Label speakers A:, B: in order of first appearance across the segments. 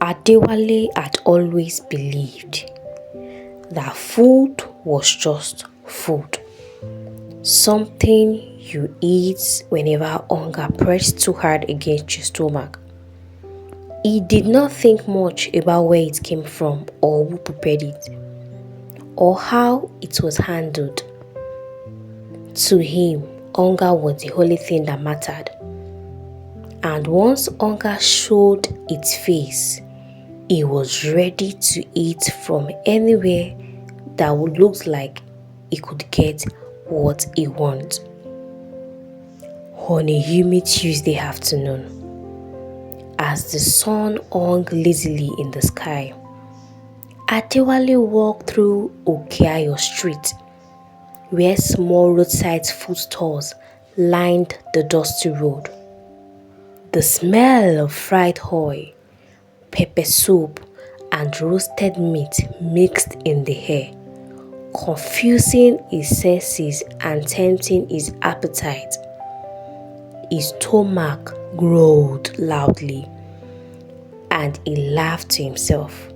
A: Adewale had always believed that food was just food, something you eat whenever hunger pressed too hard against your stomach. He did not think much about where it came from or who prepared it or how it was handled. To him, hunger was the only thing that mattered. And once hunger showed its face, he was ready to eat from anywhere that would look like he could get what he wants. On a humid Tuesday afternoon, as the sun hung lazily in the sky, Adewale walked through Okeayo Street, where small roadside food stalls lined the dusty road. The smell of fried oil, pepper soup, and roasted meat mixed in the air, confusing his senses and tempting his appetite. His stomach growled loudly, and he laughed to himself,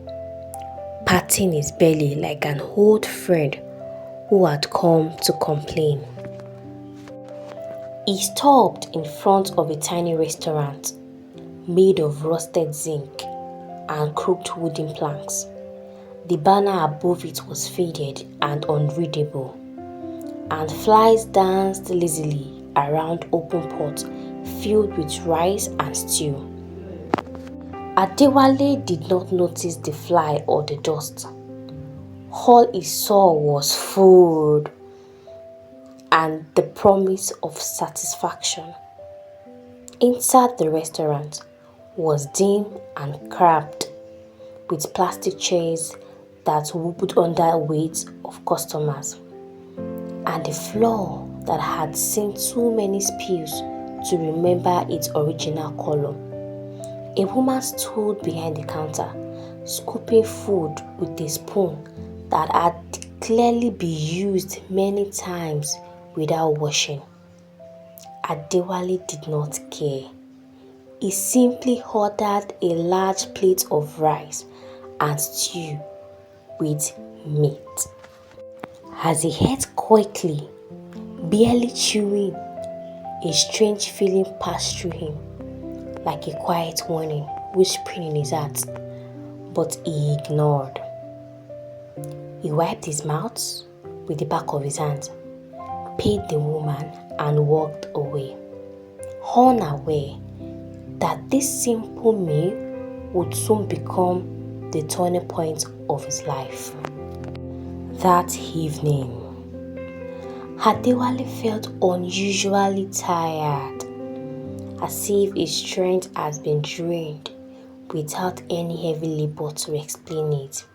A: patting his belly like an old friend who had come to complain. He stopped in front of a tiny restaurant made of rusted zinc and crooked wooden planks. The banner above it was faded and unreadable, and flies danced lazily around open pots filled with rice and stew. Adewale did not notice the fly or the dust. All he saw was food and the promise of satisfaction. Inside the restaurant was dim and cramped, with plastic chairs that wobbled under weight of customers, and a floor that had seen too many spills to remember its original color. A woman stood behind the counter, scooping food with a spoon that had clearly been used many times without washing. Adewale did not care. He simply ordered a large plate of rice and stew with meat. As he ate quickly, barely chewing, a strange feeling passed through him, like a quiet warning whispering in his heart, but he ignored. He wiped his mouth with the back of his hand, paid the woman, and walked away, unaware that this simple meal would soon become the turning point of his life. That evening, Adewale felt unusually tired, as if his strength has been drained without any heavy labor to explain it.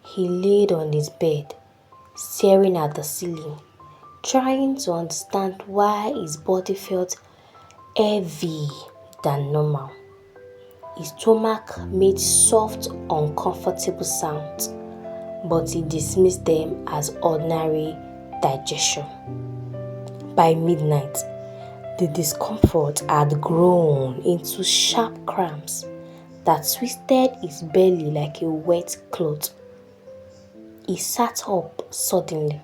A: He laid on his bed, staring at the ceiling, trying to understand why his body felt heavy than normal. His stomach made soft, uncomfortable sounds, but he dismissed them as ordinary digestion. By midnight, the discomfort had grown into sharp cramps that twisted his belly like a wet cloth. He sat up suddenly,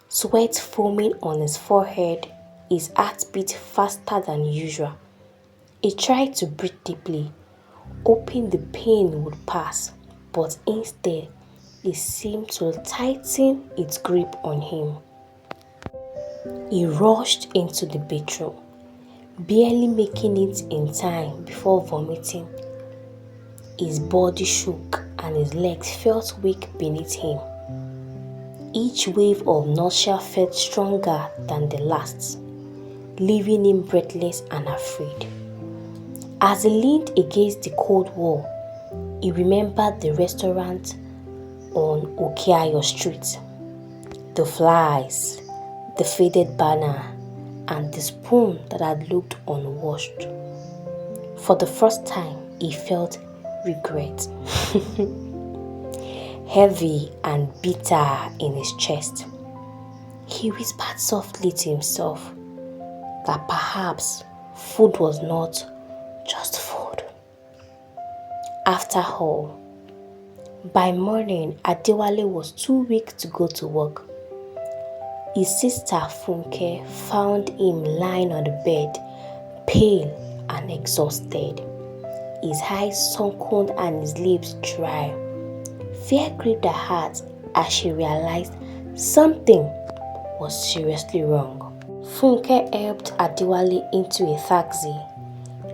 A: sweat foaming on his forehead, his heart beat faster than usual. He tried to breathe deeply, hoping the pain would pass, but instead, it seemed to tighten its grip on him. He rushed into the bedroom, barely making it in time before vomiting. His body shook and his legs felt weak beneath him. Each wave of nausea felt stronger than the last, leaving him breathless and afraid. As he leaned against the cold wall, he remembered the restaurant on Okeayo Street. The flies, the faded banner, and the spoon that had looked unwashed. For the first time, he felt regret, heavy and bitter in his chest. He whispered softly to himself that perhaps food was not just food. After all, by morning, Adewale was too weak to go to work. His sister Funke found him lying on the bed, pale and exhausted, his eyes sunken and his lips dry. Fear gripped her heart as she realized something was seriously wrong. Funke helped Adewale into a taxi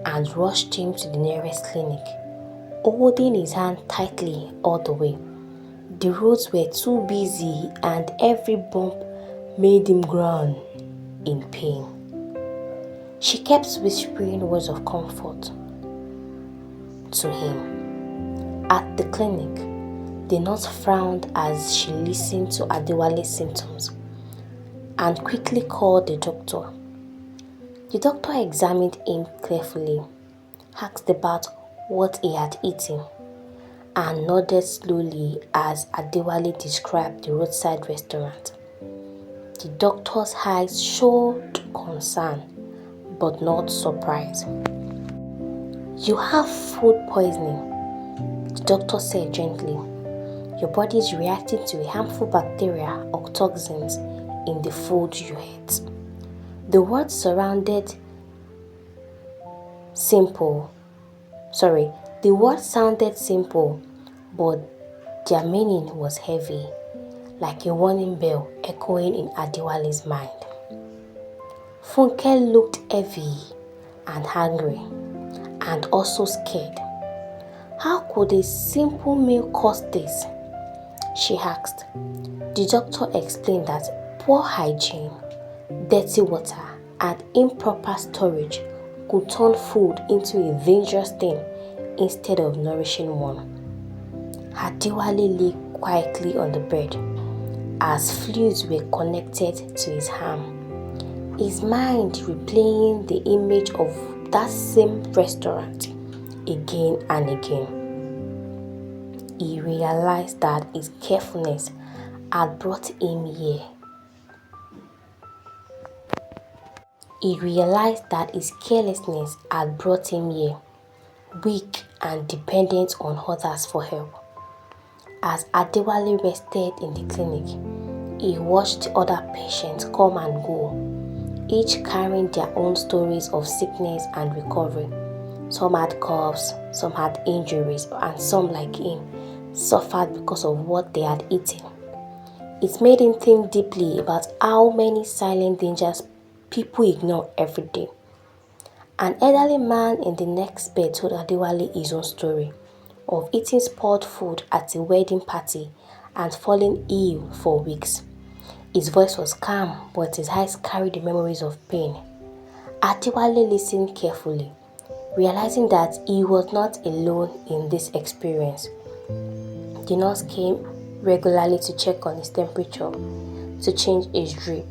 A: and rushed him to the nearest clinic, holding his hand tightly all the way. The roads were too busy and every bump made him groan in pain. She kept whispering words of comfort to him. At the clinic, the nurse frowned as she listened to Adewale's symptoms and quickly called the doctor. The doctor examined him carefully, asked about what he had eaten, and nodded slowly as Adewale described the roadside restaurant. The doctor's eyes showed concern, but not surprise. "You have food poisoning," the doctor said gently. "Your body is reacting to a harmful bacteria or toxins in the food you ate." The words sounded simple, but their meaning was heavy, like a warning bell echoing in Adewale's mind. Funke looked heavy and angry, and also scared. "How could a simple meal cause this?" she asked. The doctor explained that poor hygiene, dirty water, and improper storage could turn food into a dangerous thing instead of nourishing one. Adewale lay quietly on the bed as fluids were connected to his arm, his mind replaying the image of that same restaurant again and again. He realized that his carefulness had brought him here. He realized that his carelessness had brought him here, weak and dependent on others for help. As Adewale rested in the clinic, he watched other patients come and go, each carrying their own stories of sickness and recovery. Some had coughs, some had injuries, and some, like him, suffered because of what they had eaten. It made him think deeply about how many silent dangers people ignore every day. An elderly man in the next bed told Adewale his own story of eating spoiled food at a wedding party and falling ill for weeks. His voice was calm, but his eyes carried the memories of pain. Adewale listened carefully, realizing that he was not alone in this experience. The nurse came regularly to check on his temperature, to change his drip.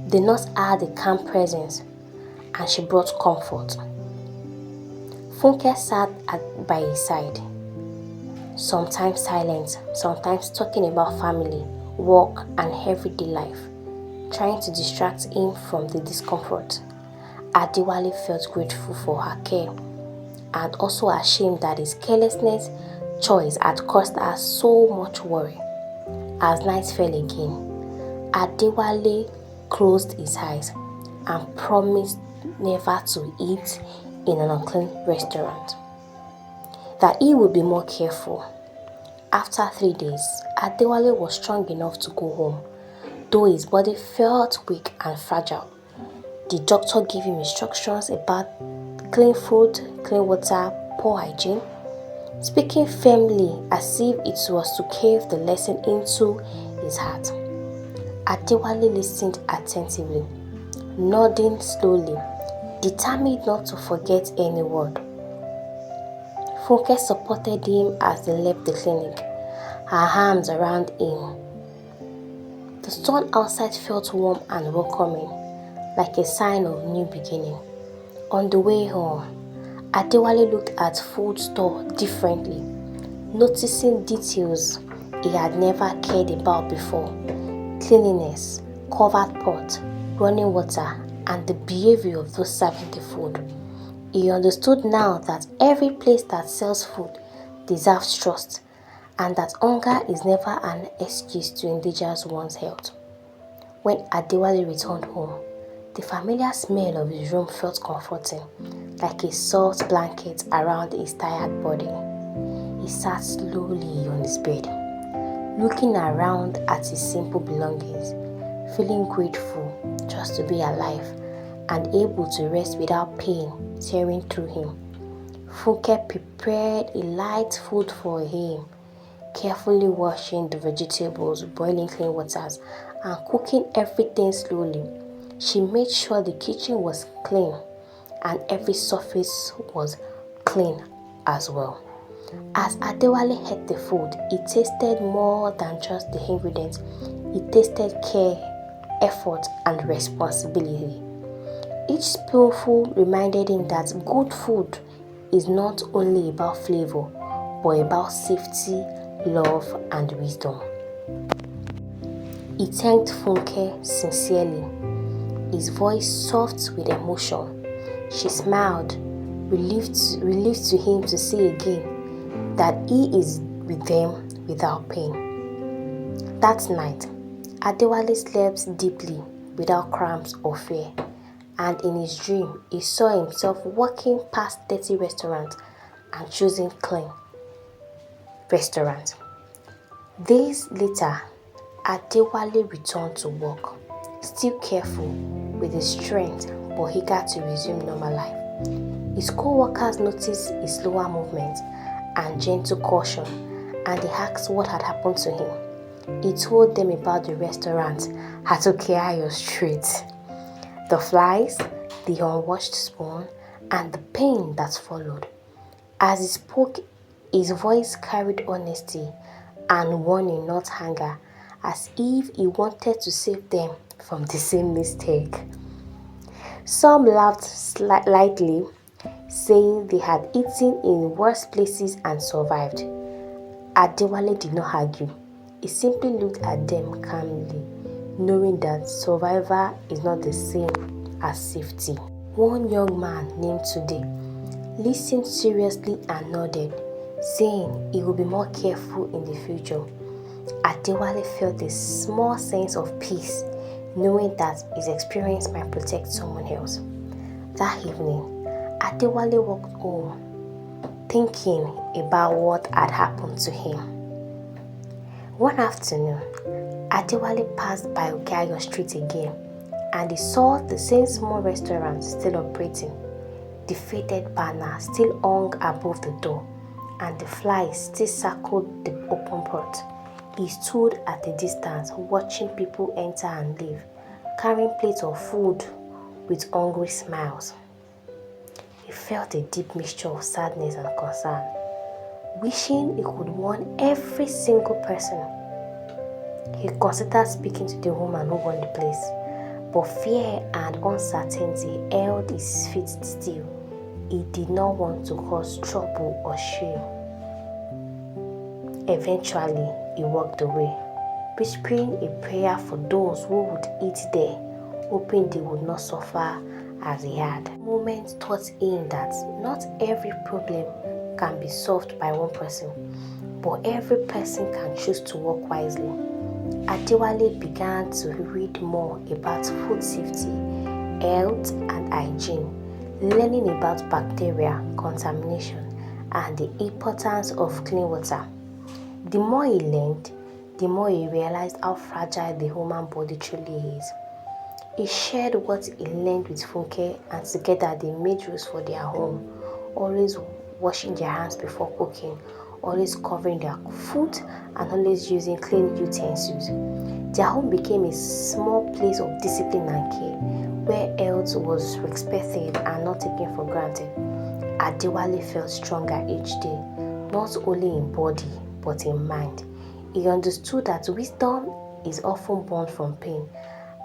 A: The nurse had a calm presence, and she brought comfort. Funke sat by his side, sometimes silent, sometimes talking about family, work, and everyday life, trying to distract him from the discomfort. Adewale felt grateful for her care and also ashamed that his carelessness choice had caused her so much worry. As night fell again, Adewale closed his eyes and promised never to eat in an unclean restaurant, that he would be more careful. After 3 days, Adewale was strong enough to go home, though his body felt weak and fragile. The doctor gave him instructions about clean food, clean water, poor hygiene, speaking firmly as if it was to cave the lesson into his heart. Adewale listened attentively, nodding slowly, determined not to forget any word. Funke supported him as they left the clinic, her arms around him. The sun outside felt warm and welcoming, like a sign of new beginning. On the way home, Adewale looked at food store differently, noticing details he had never cared about before: cleanliness, covered pot, running water, and the behavior of those serving the food. He understood now that every place that sells food deserves trust and that hunger is never an excuse to endanger one's health. When Adewale returned home, the familiar smell of his room felt comforting, like a soft blanket around his tired body. He sat slowly on his bed, looking around at his simple belongings, feeling grateful just to be alive and able to rest without pain tearing through him. Funke prepared a light food for him, carefully washing the vegetables, boiling clean waters, and cooking everything slowly. She made sure the kitchen was clean and every surface was clean as well. As Adewale ate the food, it tasted more than just the ingredients. It tasted care, effort, and responsibility. Each spoonful reminded him that good food is not only about flavor, but about safety, love, and wisdom. He thanked Funke sincerely, his voice soft with emotion. She smiled, relieved to him to see again that he is with them without pain. That night, Adewale slept deeply without cramps or fear, and in his dream, he saw himself walking past dirty restaurants and choosing clean restaurants. Days later, Adewale returned to work, still careful with his strength but eager to resume normal life. His co-workers noticed his slower movements and gentle caution, and they asked what had happened to him. He told them about the restaurant at Okeayo Street, the flies, the unwashed spoon, and the pain that followed. As he spoke, his voice carried honesty and warning, not anger, as if he wanted to save them from the same mistake. Some laughed lightly, saying they had eaten in worse places and survived. Adewale did not argue. He simply looked at them calmly, knowing that survival is not the same as safety. One young man named Today listened seriously and nodded, saying he would be more careful in the future. Adewale felt a small sense of peace, knowing that his experience might protect someone else. That evening, Adewale walked home, thinking about what had happened to him. One afternoon, Adewale passed by Okeayo Street again, and he saw the same small restaurant still operating. The faded banner still hung above the door, and the flies still circled the open port. He stood at a distance, watching people enter and leave, carrying plates of food with hungry smiles. He felt a deep mixture of sadness and concern, wishing he could warn every single person. He considered speaking to the woman who owned the place, but fear and uncertainty held his feet still. He did not want to cause trouble or shame. Eventually, he walked away, whispering a prayer for those who would eat there, hoping they would not suffer as he had. The moment taught him that not every problem can be solved by one person, but every person can choose to walk wisely. Adewale began to read more about food safety, health, and hygiene, learning about bacteria, contamination, and the importance of clean water. The more he learned, the more he realized how fragile the human body truly is. He shared what he learned with Funke, and together they made rules for their home, always washing their hands before cooking, always covering their food, and always using clean utensils. Their home became a small place of discipline and care, where health was respected and not taken for granted. Adewale felt stronger each day, not only in body but in mind. He understood that wisdom is often born from pain,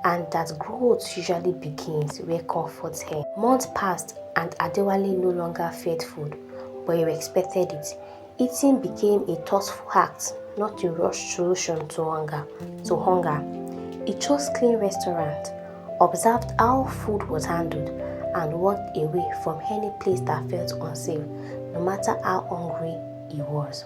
A: and that growth usually begins where comfort ends. Months passed, and Adewale no longer feared food, but he respected it. Eating became a thoughtful act, not a rushed solution to hunger. He chose clean restaurants, observed how food was handled, and walked away from any place that felt unsafe, no matter how hungry he was.